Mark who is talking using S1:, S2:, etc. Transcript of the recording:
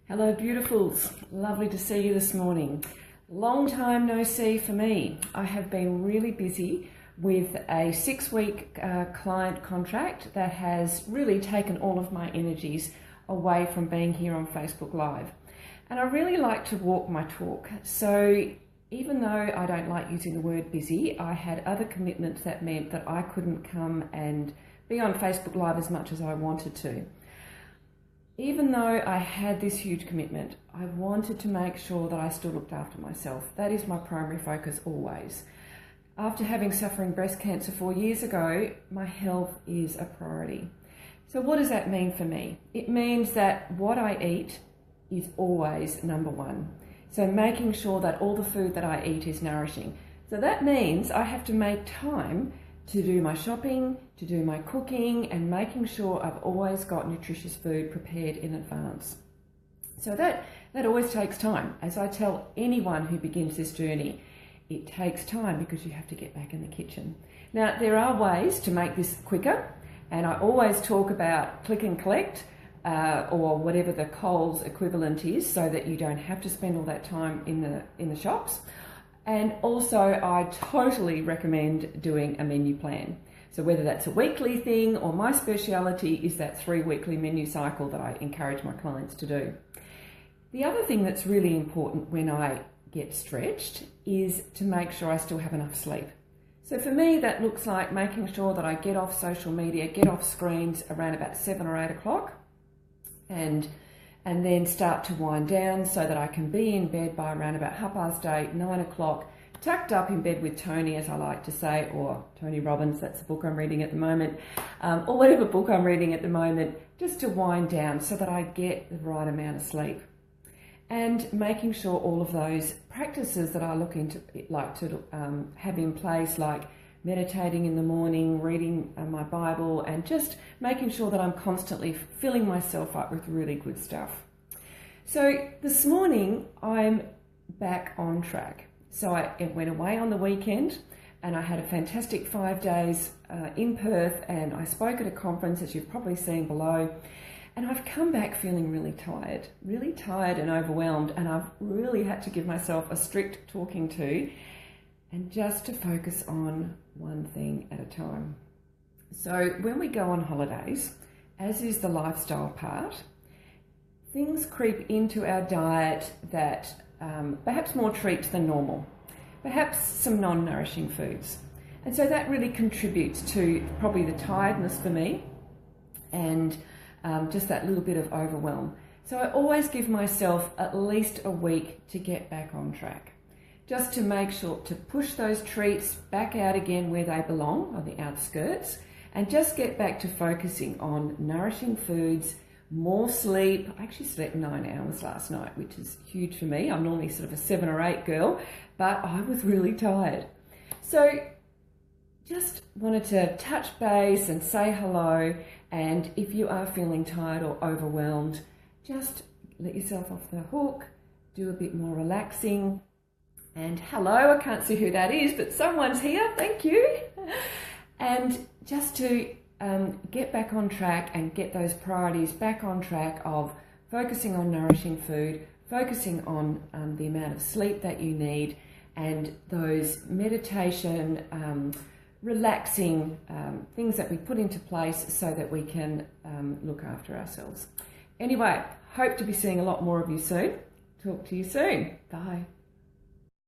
S1: Hello beautifuls, lovely to see you this morning. Long time no see for me. I have been really busy with a 6-week client contract that has really taken all of my energies away from being here on Facebook Live. And I really like to walk my talk. So even though I don't like using the word busy, I had other commitments that meant that I couldn't come and be on Facebook Live as much as I wanted to. Even though I had this huge commitment, I wanted to make sure that I still looked after myself. That is my primary focus always. After having suffering breast cancer 4 years ago, my health is a priority. So what does that mean for me? It means that what I eat is always number one. So making sure that all the food that I eat is nourishing. So that means I have to make time to do my shopping, to do my cooking, and making sure I've always got nutritious food prepared in advance. So that always takes time. As I tell anyone who begins this journey, it takes time because you have to get back in the kitchen. Now, there are ways to make this quicker, and I always talk about click and collect, or whatever the Coles equivalent is, so that you don't have to spend all that time in the shops. And also, I totally recommend doing a menu plan. So whether that's a weekly thing, or my speciality is that 3-weekly menu cycle that I encourage my clients to do. The other thing that's really important when I get stretched is to make sure I still have enough sleep. So for me, that looks like making sure that I get off social media, get off screens around about 7 or 8 o'clock, and then start to wind down so that I can be in bed by around about 8:30, 9 o'clock, tucked up in bed with Tony, as I like to say, or Tony Robbins, that's the book I'm reading at the moment, or whatever book I'm reading at the moment, just to wind down so that I get the right amount of sleep. And making sure all of those practices that I like to have in place, like meditating in the morning, reading my Bible, and just making sure that I'm constantly filling myself up with really good stuff. So this morning I'm back on track. So I went away on the weekend and I had a fantastic 5 days in Perth, and I spoke at a conference, as you've probably seen below, and I've come back feeling really tired and overwhelmed, and I've really had to give myself a strict talking to, and just to focus on one thing at a time. So when we go on holidays, as is the lifestyle part, things creep into our diet that perhaps more treats than normal, perhaps some non-nourishing foods. And so that really contributes to probably the tiredness for me, and just that little bit of overwhelm. So I always give myself at least a week to get back on track, just to make sure to push those treats back out again where they belong, on the outskirts, and just get back to focusing on nourishing foods, more sleep. I actually slept 9 hours last night, which is huge for me. I'm normally sort of a 7 or 8 girl, but I was really tired. So just wanted to touch base and say hello, and if you are feeling tired or overwhelmed, just let yourself off the hook, do a bit more relaxing. And hello, I can't see who that is, but someone's here, thank you. And just to get back on track and get those priorities back on track of focusing on nourishing food, focusing on the amount of sleep that you need, and those meditation, relaxing things that we put into place so that we can look after ourselves. Anyway, hope to be seeing a lot more of you soon. Talk to you soon. Bye.